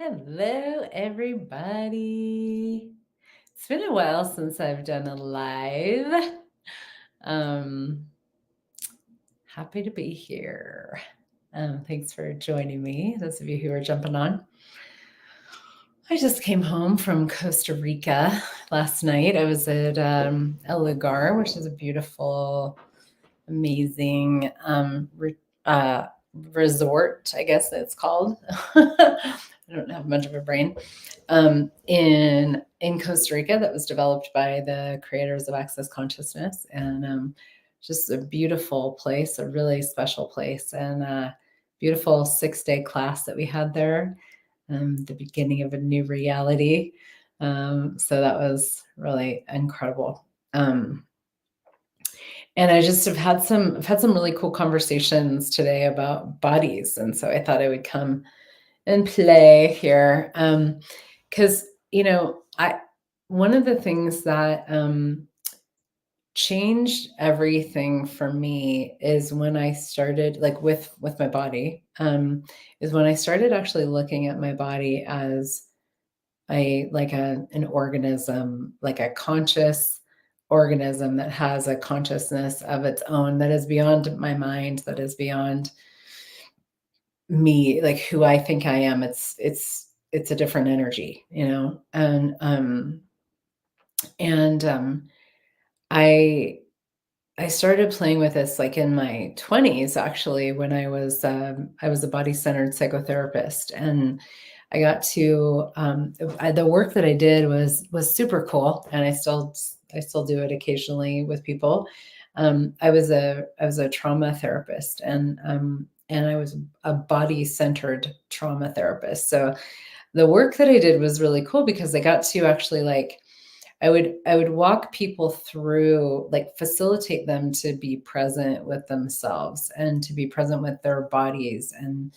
Hello, everybody. It's been a while since I've done a live. Um, Happy to be here. Thanks for joining me, those of you who are jumping on. I just came home from Costa Rica last night. I was at El Lugar, which is a beautiful, amazing resort, I guess it's called. I don't have much of a brain. In Costa Rica, that was developed by the creators of Access Consciousness, and just a beautiful place, a really special place, and a beautiful 6-day class that we had there. The beginning of a new reality. So that was really incredible. And I just I've had some really cool conversations today about bodies, and so I thought I would come and play here. Because one of the things that changed everything for me is when I started, like with my body, is when I started actually looking at my body as an organism, like a conscious organism that has a consciousness of its own, that is beyond my mind, that is beyond me, like who I think I am. It's a different energy, and I I started playing with this like in my 20s, actually, when I was a body-centered psychotherapist, and I got to the work that I did was super cool, and I still do it occasionally with people. I was a trauma therapist, and I was a body-centered trauma therapist. So the work that I did was really cool because I got to actually like I would walk people through, like facilitate them to be present with themselves and to be present with their bodies, and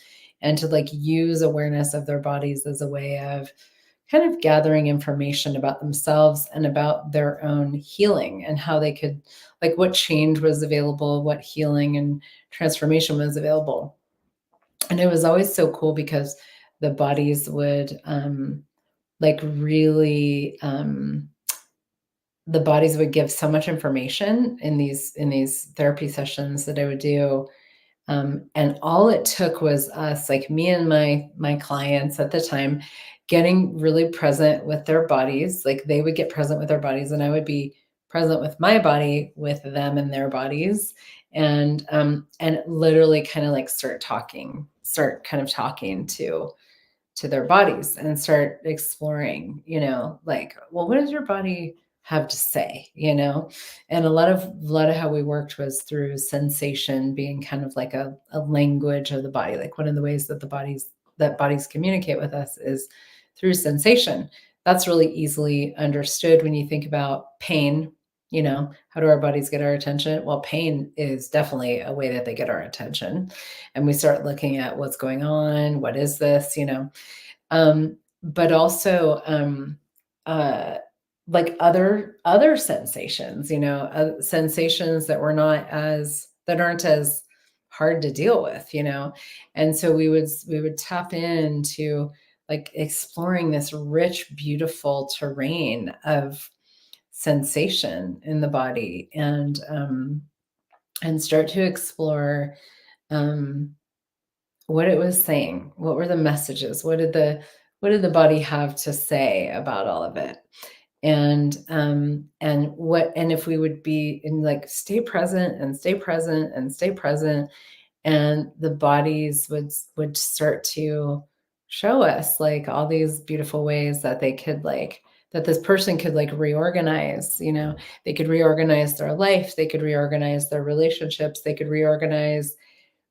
to like use awareness of their bodies as a way of kind of gathering information about themselves and about their own healing, and how they could, like, what change was available, what healing and transformation was available. And it was always so cool because the bodies would like really the bodies would give so much information in these therapy sessions that I would do. And all it took was us, like me and my clients at the time, getting really present with their bodies. Like they would get present with their bodies, and I would be present with my body, with them and their bodies, and literally kind of like start kind of talking to their bodies and start exploring, like, well, what does your body have to say, and a lot of how we worked was through sensation being kind of like a language of the body. Like one of the ways that bodies communicate with us is through sensation. That's really easily understood when you think about pain. How do our bodies get our attention? Well, pain is definitely a way that they get our attention, and we start looking at what's going on, what is this, but also uh, like other sensations, sensations that aren't as hard to deal with, and so we would tap into like exploring this rich, beautiful terrain of sensation in the body, and start to explore um, what it was saying. What were the messages? What did the body have to say about all of it? And if we would be in, like, stay present and stay present and stay present, and the bodies would start to show us like all these beautiful ways that they could, like, that this person could like reorganize. They could reorganize their life, they could reorganize their relationships, they could reorganize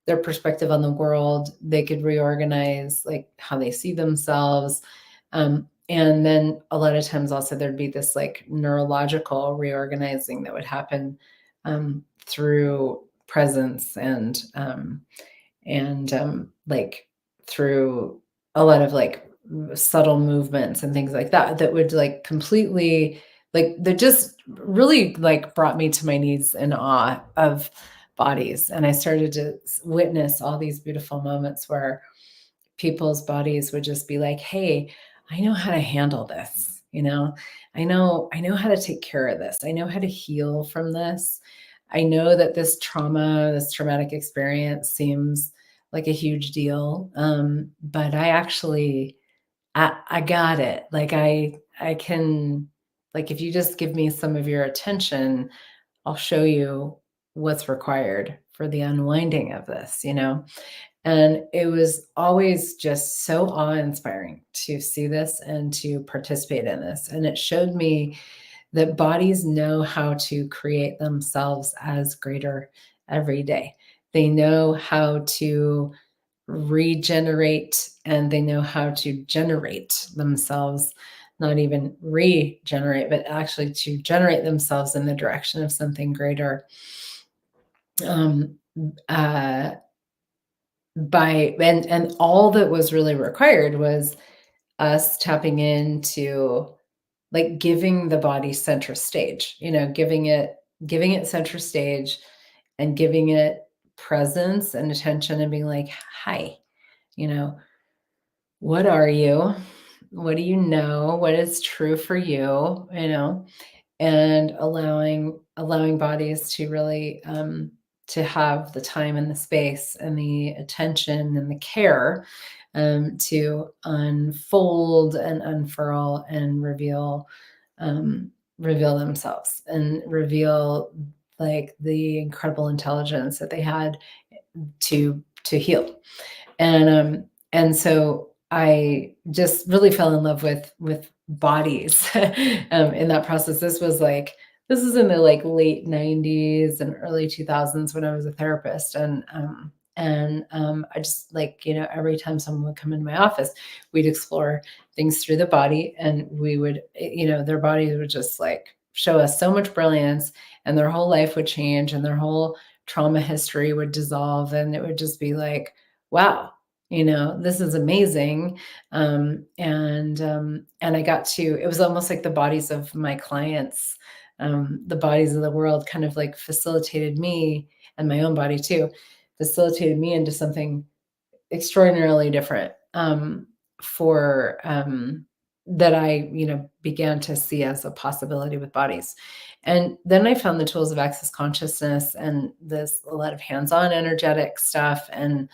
their perspective on the world, they could reorganize like how they see themselves. And then a lot of times also there'd be this like neurological reorganizing that would happen through presence, and like through a lot of like subtle movements and things like that, that would like completely, like, that just really like brought me to my knees in awe of bodies. And I started to witness all these beautiful moments where people's bodies would just be like, "Hey, I know how to handle this, you know? I know how to take care of this. I know how to heal from this. I know that this trauma, this traumatic experience seems like a huge deal, but I actually I got it. Like, I can like, if you just give me some of your attention, I'll show you what's required for the unwinding of this, you know?" And it was always just so awe-inspiring to see this and to participate in this, and it showed me that bodies know how to create themselves as greater every day. They know how to regenerate, and they know how to generate themselves, not even regenerate, but actually to generate themselves in the direction of something greater. Um, uh, by and all that was really required was us tapping into, like, giving the body center stage, giving it center stage and giving it presence and attention and being like, "Hi, you know, what are you? What do you know? What is true for you?" And allowing bodies to really, to have the time and the space and the attention and the care, to unfold and unfurl and reveal themselves and reveal, like, the incredible intelligence that they had to heal. And so I just really fell in love with bodies, in that process. This is in the, like, late '90s and early 2000s when I was a therapist, I just, like, every time someone would come into my office, we'd explore things through the body, and we would, their bodies would just, like, show us so much brilliance, and their whole life would change, and their whole trauma history would dissolve, and it would just be like, wow, this is amazing. And I got to, it was almost like the bodies of my clients, the bodies of the world kind of like facilitated me, and my own body too, facilitated me into something extraordinarily different, for that I, began to see as a possibility with bodies. And then I found the tools of access consciousness and this a lot of hands-on energetic stuff, and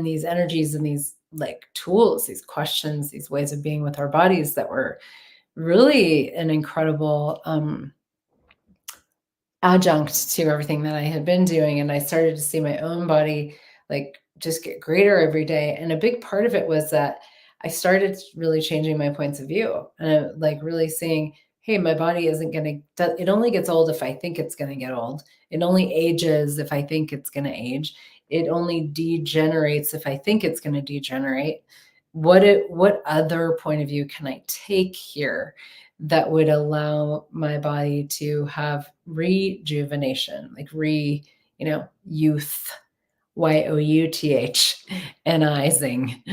these energies and these, like, tools, these questions, these ways of being with our bodies that were really an incredible, adjunct to everything that I had been doing, and I started to see my own body, like, just get greater every day, and a big part of it was that I started really changing my points of view, and, like, really seeing, "Hey, my body isn't gonna it only gets old if I think it's gonna get old. It only ages if I think it's gonna age. It only degenerates if I think it's gonna degenerate. What other point of view can I take here that would allow my body to have rejuvenation, like youth, youth, nizing,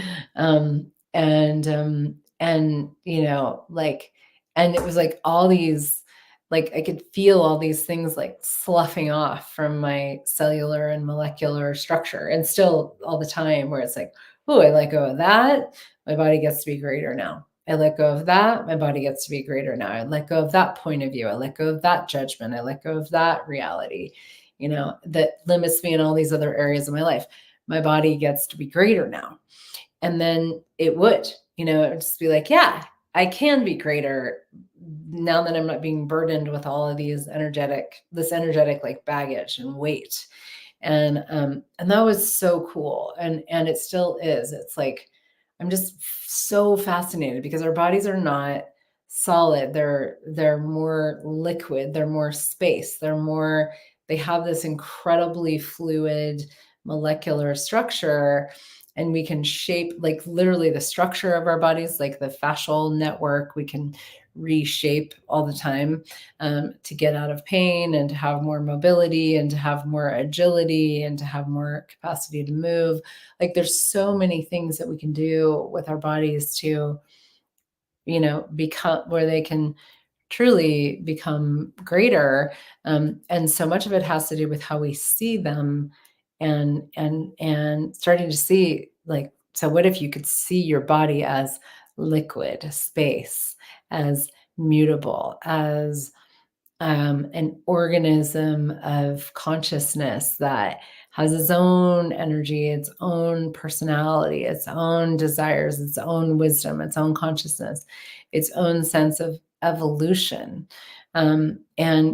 like, and it was like all these, like, I could feel all these things like sloughing off from my cellular and molecular structure, and still all the time where it's like, oh, I let go of that, my body gets to be greater now. I let go of that, my body gets to be greater now. I let go of that point of view. I let go of that judgment. I let go of that reality, that limits me in all these other areas of my life. My body gets to be greater now. And then it would just be like, yeah, I can be greater now that I'm not being burdened with all of this energetic, like, baggage and weight. And that was so cool. And it still is. It's like, I'm just so fascinated because our bodies are not solid. They're more liquid, they're more space, they have this incredibly fluid molecular structure, and we can shape, like, literally the structure of our bodies, like the fascial network, we can reshape all the time, to get out of pain and to have more mobility and to have more agility and to have more capacity to move. Like, there's so many things that we can do with our bodies to, become where they can truly become greater. And so much of it has to do with how we see them, and starting to see, like, So what if you could see your body as liquid space, as mutable, as an organism of consciousness that has its own energy, its own personality, its own desires, its own wisdom, its own consciousness, its own sense of evolution. And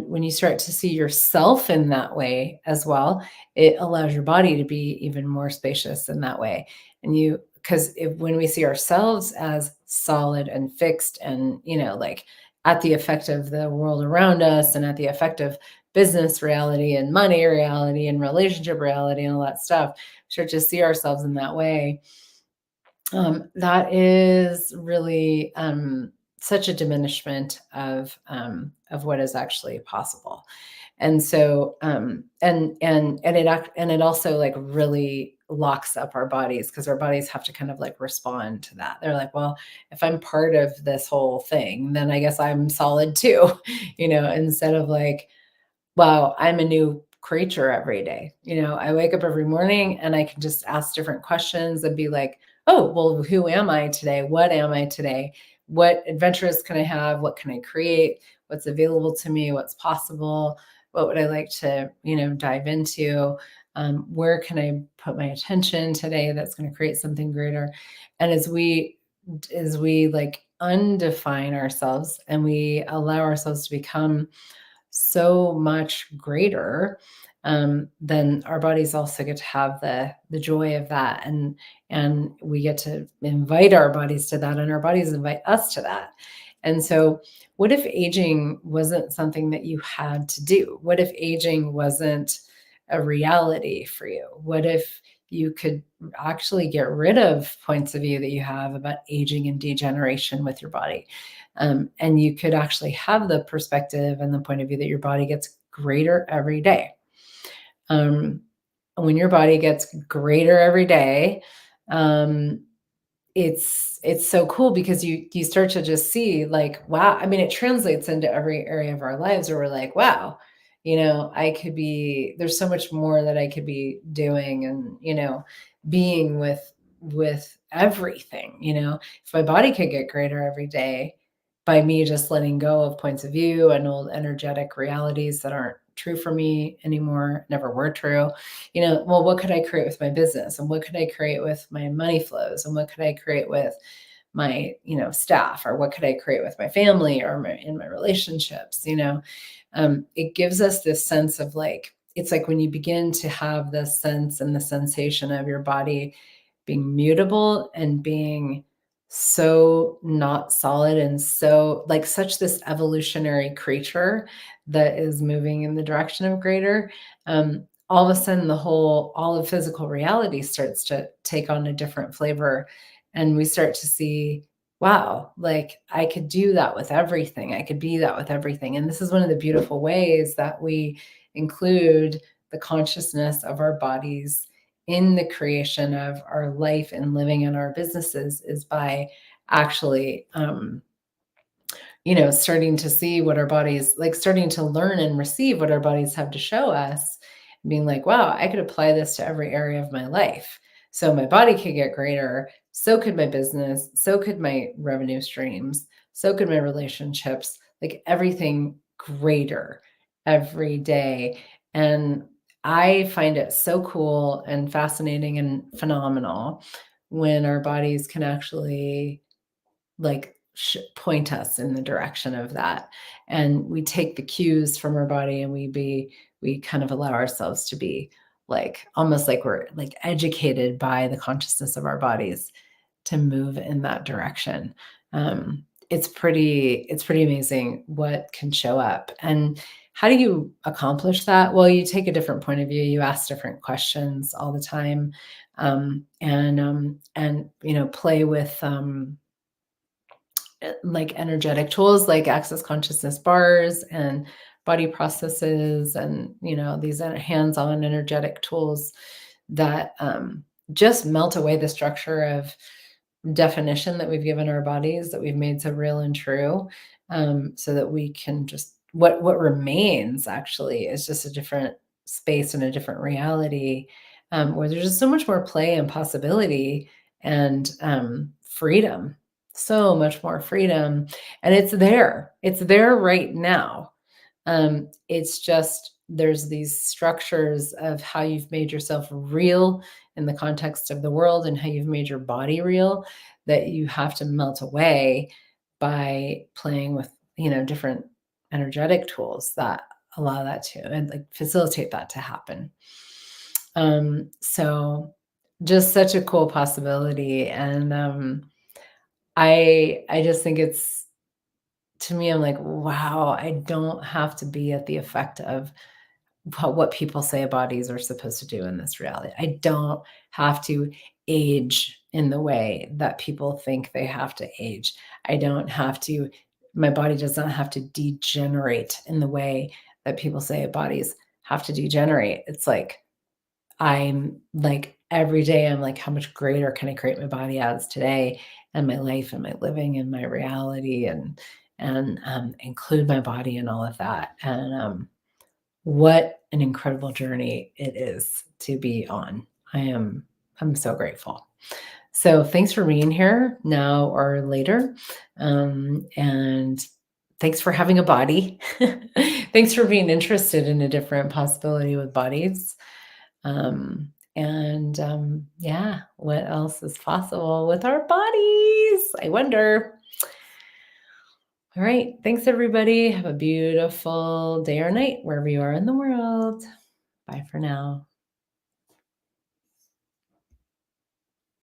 when you start to see yourself in that way as well, it allows your body to be even more spacious in that way. And because if when we see ourselves as solid and fixed and, like at the effect of the world around us and at the effect of business reality and money reality and relationship reality and all that stuff, start to see ourselves in that way. That is really such a diminishment of what is actually possible. And so and it also like really locks up our bodies because our bodies have to kind of like respond to that. They're like, well, if I'm part of this whole thing, then I guess I'm solid too, instead of like, wow, I'm a new creature every day. I wake up every morning and I can just ask different questions and be like, oh, well, who am I today? What am I today? What adventures can I have? What can I create? What's available to me? What's possible? What would I like to, dive into? Where can I put my attention today that's going to create something greater? And as we like undefine ourselves and we allow ourselves to become so much greater, then our bodies also get to have the joy of that, and we get to invite our bodies to that, and our bodies invite us to that. And so, what if aging wasn't something that you had to do? What if aging wasn't a reality for you? What if you could actually get rid of points of view that you have about aging and degeneration with your body? And you could actually have the perspective and the point of view that your body gets greater every day. Um, when your body gets greater every day, um, it's so cool because you start to just see like, wow, I mean, it translates into every area of our lives where we're like, wow, I could be, there's so much more that I could be doing and, being with everything. If my body could get greater every day by me just letting go of points of view and old energetic realities that aren't true for me anymore, never were true, well, what could I create with my business? And what could I create with my money flows? And what could I create with my, staff? Or what could I create with my family or in my relationships? It gives us this sense of like, it's like when you begin to have this sense and the sensation of your body being mutable and being so not solid and so like such this evolutionary creature that is moving in the direction of greater, all of a sudden all of physical reality starts to take on a different flavor, and we start to see, wow, like I could do that with everything, I could be that with everything. And this is one of the beautiful ways that we include the consciousness of our bodies in the creation of our life and living in our businesses, is by actually starting to see what our bodies like, starting to learn and receive what our bodies have to show us, and being like, wow, I could apply this to every area of my life. So my body could get greater, so could my business, so could my revenue streams, so could my relationships, like everything greater every day. And I find it so cool and fascinating and phenomenal when our bodies can actually like point us in the direction of that, and we take the cues from our body and we kind of allow ourselves to be like almost like we're like educated by the consciousness of our bodies to move in that direction. It's pretty amazing what can show up. And how do you accomplish that? Well, you take a different point of view, you ask different questions all the time, and play with like energetic tools like access consciousness bars and body processes, and these hands-on energetic tools that just melt away the structure of definition that we've given our bodies, that we've made so real and true, so that we can just what remains actually is just a different space and a different reality, where there's just so much more play and possibility and freedom, so much more freedom. And it's there right now. It's just there's these structures of how you've made yourself real in the context of the world and how you've made your body real that you have to melt away by playing with, different energetic tools that allow that to and like facilitate that to happen. So just such a cool possibility. And I just think it's to me, I'm like, wow, I don't have to be at the effect of what people say bodies are supposed to do in this reality. I don't have to age in the way that people think they have to age. I don't have to, my body does not have to degenerate in the way that people say bodies have to degenerate. It's like, I'm like, every day, I'm like, how much greater can I create my body as today and my life and my living and my reality and include my body and all of that. And what an incredible journey it is to be on. I'm so grateful. So thanks for being here now or later. And thanks for having a body. Thanks for being interested in a different possibility with bodies. Yeah, what else is possible with our bodies? I wonder. All right. Thanks, everybody. Have a beautiful day or night wherever you are in the world. Bye for now.